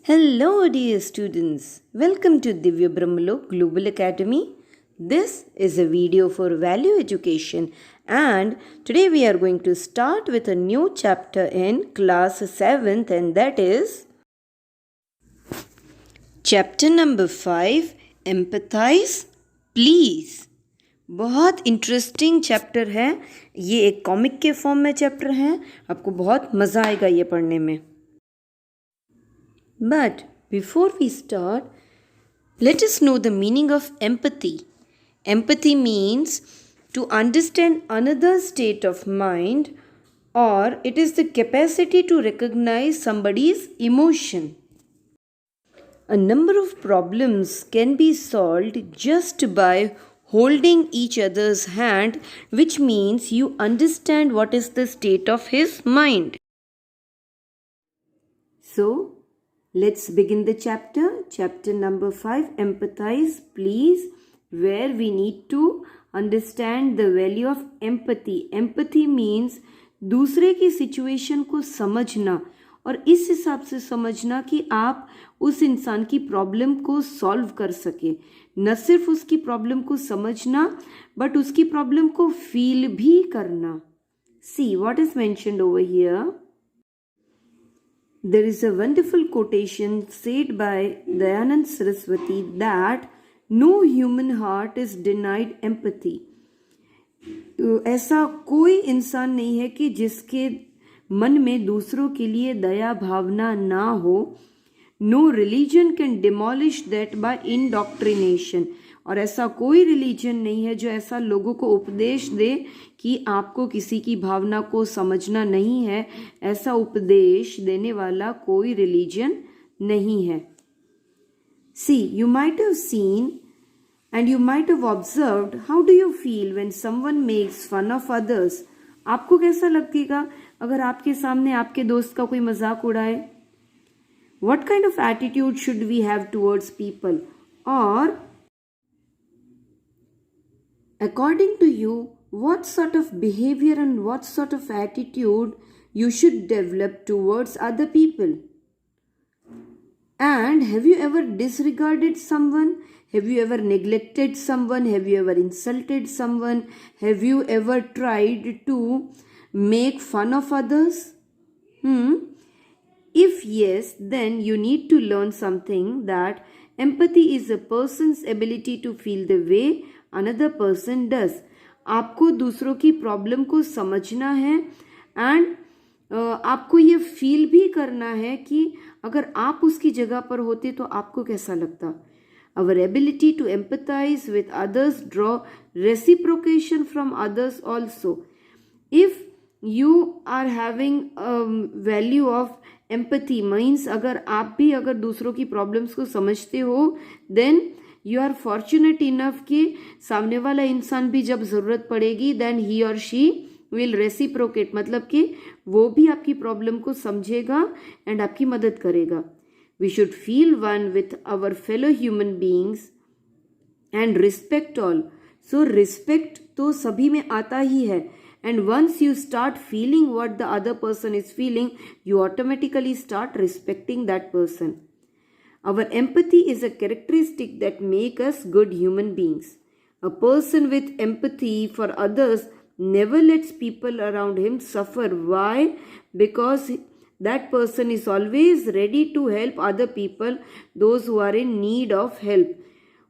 Hello, dear students. Welcome to Divya Brahmalok Global Academy. This is a video for value education, and today we are going to start with a new chapter in class 7th, and that is chapter number 5 Empathize, Please. बहुत interesting chapter है ये, एक comic के form में chapter है, आपको बहुत मज़ा आएगा ये पढ़ने में. But before we start, let us know the meaning of empathy. Empathy means to understand another's state of mind, or it is the capacity to recognize somebody's emotion. A number of problems can be solved just by holding each other's hand, which means you understand what is the state of his mind. So, let's begin the chapter number 5, Empathize, Please, where we need to understand the value of empathy. Empathy means दूसरे की situation को समझना और इस हिसाब से समझना कि आप उस इंसान की प्रॉब्लम को सॉल्व कर सके. न सिर्फ उसकी प्रॉब्लम को समझना बट उसकी प्रॉब्लम को फील भी करना. See what is mentioned over here. There is a wonderful quotation said by Dayanand Saraswati that no human heart is denied empathy. ऐसा कोई इंसान नहीं है कि जिसके मन में दूसरों के लिए दया भावना ना हो. No religion can demolish that by indoctrination. और ऐसा कोई रिलीजन नहीं है जो ऐसा लोगों को उपदेश दे कि आपको किसी की भावना को समझना नहीं है. ऐसा उपदेश देने वाला कोई रिलीजन नहीं है. See you might have seen and you might have observed, how do you feel when someone makes fun of others? आपको कैसा लगेगा अगर आपके सामने आपके दोस्त का कोई मजाक उड़ाए? What kind of attitude should we have towards people? Or according to you, what sort of behavior and what sort of attitude you should develop towards other people? And have you ever disregarded someone? Have you ever neglected someone? Have you ever insulted someone? Have you ever tried to make fun of others? If yes, then you need to learn something, that empathy is a person's ability to feel the way another person does. आपको दूसरों की problem को समझना है and आपको ये feel भी करना है कि अगर आप उसकी जगह पर होते तो आपको कैसा लगता. Our ability to empathize with others draw reciprocation from others also. If you are having a value of empathy means अगर आप भी अगर दूसरों की प्रॉब्लम्स को समझते हो, then you are fortunate enough कि सामने वाला इंसान भी जब ज़रूरत पड़ेगी then he or she will reciprocate. मतलब कि वो भी आपकी प्रॉब्लम को समझेगा एंड आपकी मदद करेगा. We should feel one with our fellow human beings and respect all. So respect तो सभी में आता ही है. And once you start feeling what the other person is feeling, you automatically start respecting that person. Our empathy is a characteristic that makes us good human beings. A person with empathy for others never lets people around him suffer. Why? Because that person is always ready to help other people, those who are in need of help.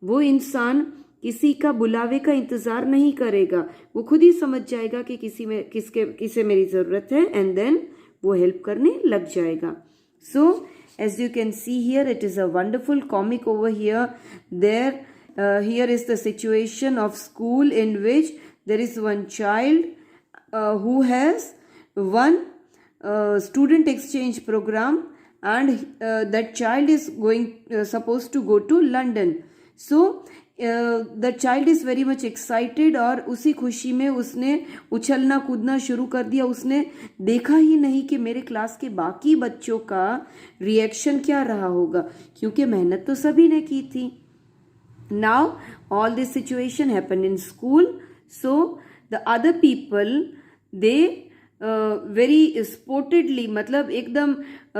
वो इंसान किसी का बुलावे का इंतज़ार नहीं करेगा, वो खुद ही समझ जाएगा कि किसे मेरी ज़रूरत है एंड देन वो हेल्प करने लग जाएगा. So as you can see here, it is a wonderful comic over here. Here is the situation of school in which there is one child who has one student exchange program and that child is supposed to go to London. So the child is very much excited और उसी खुशी में उसने उछलना कूदना शुरू कर दिया. उसने देखा ही नहीं कि मेरे क्लास के बाकी बच्चों का रिएक्शन क्या रहा होगा, क्योंकि मेहनत तो सभी ने की थी. Now all this situation happened in school. So the other people, they very sportingly, मतलब एकदम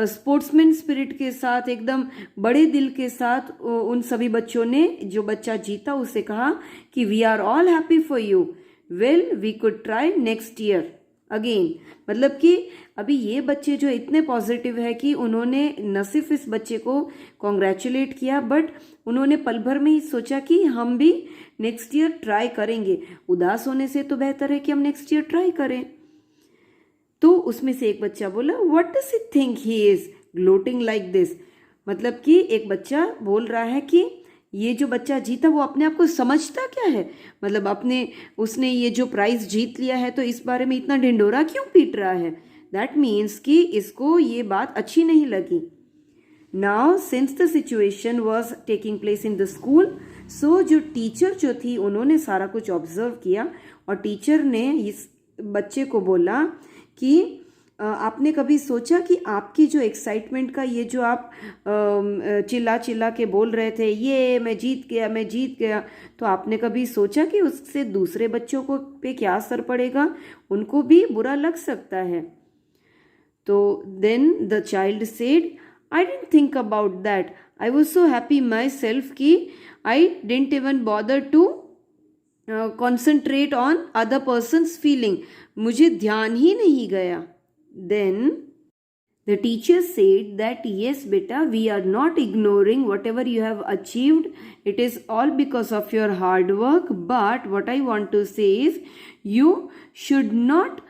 स्पोर्ट्समैन स्पिरिट के साथ, एकदम बड़े दिल के साथ उन सभी बच्चों ने, जो बच्चा जीता उसे कहा कि we are all happy for you, well we could try next year again. मतलब कि अभी ये बच्चे जो इतने पॉजिटिव है कि उन्होंने न सिर्फ इस बच्चे को कॉन्ग्रेचुलेट किया, बट उन्होंने पल भर में ही सोचा कि हम भी नेक्स्ट ईयर ट्राई करेंगे। उदास होने से तो बेहतर है कि हम नेक्स्ट ईयर ट्राई करें। तो उसमें से एक बच्चा बोला, what does he think he is gloating like this. मतलब कि एक बच्चा बोल रहा है कि ये जो बच्चा जीता वो अपने आप को समझता क्या है, मतलब उसने ये जो प्राइज जीत लिया है तो इस बारे में इतना ढिंढोरा क्यों पीट रहा है। दैट मीन्स कि इसको ये बात अच्छी नहीं लगी। Now since the situation was taking place in the school, so जो टीचर जो थी उन्होंने सारा कुछ ऑब्जर्व किया और टीचर ने इस बच्चे को बोला कि आपने कभी सोचा कि आपकी जो एक्साइटमेंट का ये जो आप चिल्ला चिल्ला के बोल रहे थे, ये मैं जीत गया मैं जीत गया, तो आपने कभी सोचा कि उससे दूसरे बच्चों को पे क्या असर पड़ेगा, उनको भी बुरा लग सकता है। तो then the child said, I didn't think about that, I was so happy myself कि I didn't even bother to concentrate on other person's feeling, मुझे ध्यान ही नहीं गया। Then the teacher said that yes beta, we are not ignoring whatever you have achieved, it is all because of your hard work, but what I want to say is you should not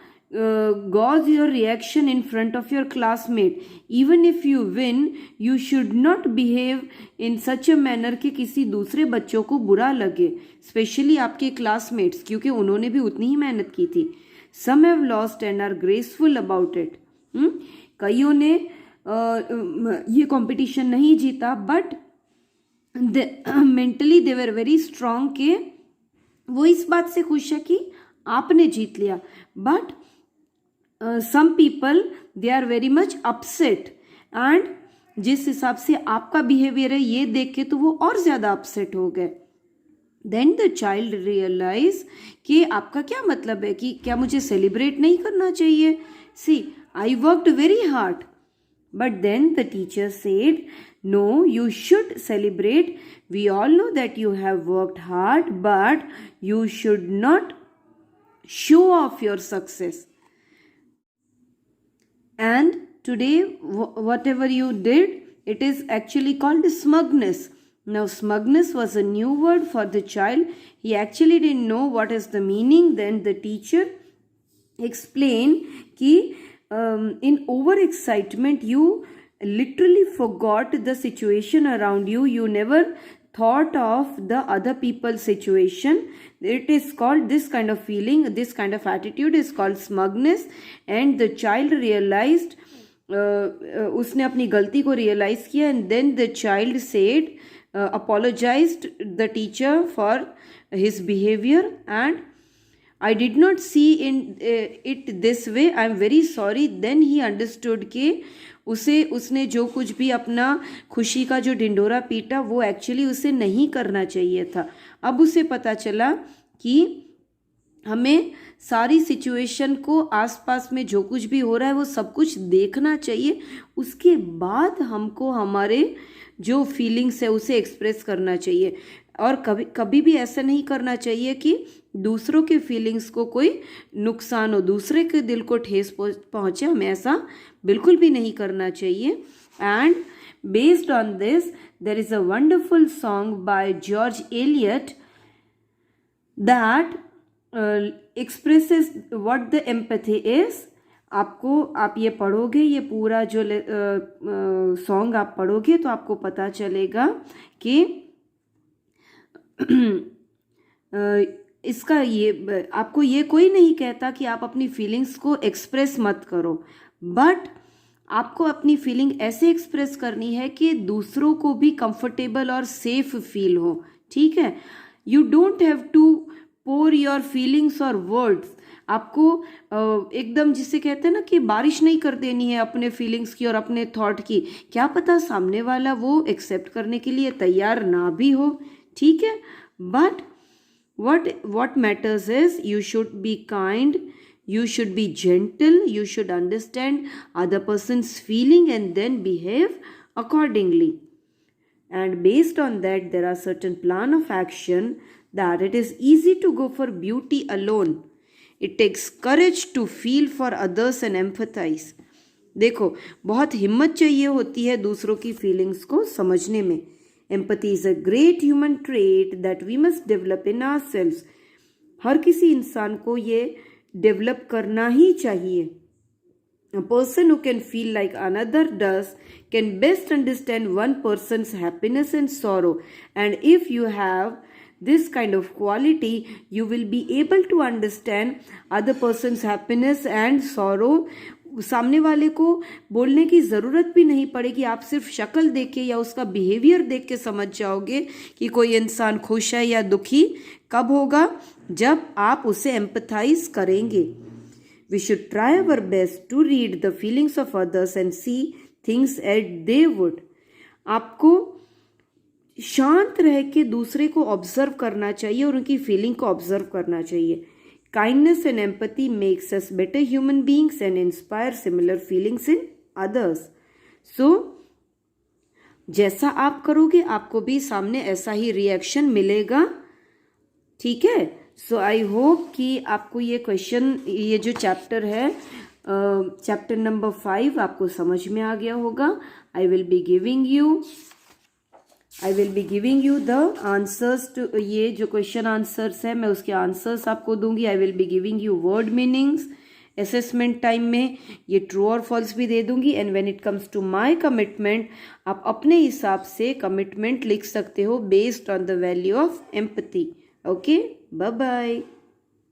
gauge your reaction in front of your classmate. Even if you win, you should not behave in such a manner कि किसी दूसरे बच्चों को बुरा लगे, specially आपके classmates, क्योंकि उन्होंने भी उतनी ही मेहनत की थी। Some have lost and are graceful about it. कईयों ने ये कंपटीशन नहीं जीता, but mentally they were very strong के वो इस बात से खुश है कि आपने जीत लिया। But some people they are very much upset, and जिस हिसाब से आपका बिहेवियर है ये देख के तो वो और ज़्यादा अपसेट हो गए। देन द चाइल्ड रियलाइज कि आपका क्या मतलब है, कि क्या मुझे सेलिब्रेट नहीं करना चाहिए, see I worked very hard. But then the teacher said, no you should celebrate, we all know that you have worked hard, but you should not show off your success, and today whatever you did, it is actually called smugness. Now smugness was a new word for the child. He actually didn't know what is the meaning. Then the teacher explained कि in overexcitement you literally forgot the situation around you. You never thought of the other people's situation. It is called, this kind of feeling, this kind of attitude is called smugness. And the child realized, उसने अपनी गलती को realise किया, and then the child said, apologized the teacher for his behavior, and I did not see it this way, I am very sorry. Then he understood कि उसने जो कुछ भी अपना खुशी का जो ढिंढोरा पीटा वो एक्चुअली उसे नहीं करना चाहिए था। अब उसे पता चला कि हमें सारी सिचुएशन को, आसपास में जो कुछ भी हो रहा है वो सब कुछ देखना चाहिए, उसके बाद हमको हमारे जो फीलिंग्स है उसे एक्सप्रेस करना चाहिए। और कभी भी ऐसा नहीं करना चाहिए कि दूसरों के फीलिंग्स को कोई नुकसान हो, दूसरे के दिल को ठेस पहुँचे, हमें ऐसा बिल्कुल भी नहीं करना चाहिए। And based on this there is a wonderful song by George Eliot that expresses what the empathy is. आप ये पढ़ोगे, ये पूरा जो सॉन्ग आप पढ़ोगे तो आपको पता चलेगा कि इसका ये आपको ये कोई नहीं कहता कि आप अपनी फीलिंग्स को एक्सप्रेस मत करो, बट आपको अपनी फीलिंग ऐसे एक्सप्रेस करनी है कि दूसरों को भी कंफर्टेबल और सेफ फील हो, ठीक है। You don't have to pour your feelings और वर्ड्स, आपको एकदम जिसे कहते हैं ना कि बारिश नहीं कर देनी है अपने फीलिंग्स की और अपने थॉट की। क्या पता सामने वाला वो एक्सेप्ट करने के लिए तैयार ना भी हो, ठीक है। But what matters is you should be kind, You should be gentle, you should understand other person's feeling and then behave accordingly. And based on that, there are certain plan of action that it is easy to go for beauty alone. It takes courage to feel for others and empathize. देखो, बहुत हिम्मत चाहिए होती है दूसरों की feelings को समझने में. Empathy is a great human trait that we must develop in ourselves. हर किसी इंसान को ये डेवलप करना ही चाहिए. A person who can feel like another does can best understand one person's happiness and sorrow. And if you have this kind of quality, you will be able to understand other person's happiness and sorrow. सामने वाले को बोलने की ज़रूरत भी नहीं पड़ेगी. आप सिर्फ शक्ल देख के या उसका बिहेवियर देख के समझ जाओगे कि कोई इंसान खुश है या दुखी. कब होगा? जब आप उसे एम्पथाइज करेंगे. We should try our best to read the feelings of others and see things as they would. आपको शांत रह के दूसरे को ऑब्जर्व करना चाहिए और उनकी फीलिंग को ऑब्जर्व करना चाहिए. Kindness and empathy makes us better human beings and inspire similar feelings in others. So, जैसा आप करोगे आपको भी सामने ऐसा ही रिएक्शन मिलेगा. ठीक है. सो आई होप कि आपको ये क्वेश्चन, ये जो चैप्टर है, चैप्टर नंबर 5 आपको समझ में आ गया होगा. I will be giving you the answers to, ये जो क्वेश्चन आंसर्स है मैं उसके आंसर्स आपको दूंगी. I will be giving you word meanings. Assessment time में ये ट्रू और फॉल्स भी दे दूंगी. And when it comes to my commitment, आप अपने हिसाब से कमिटमेंट लिख सकते हो based on the value of empathy. Okay, bye bye.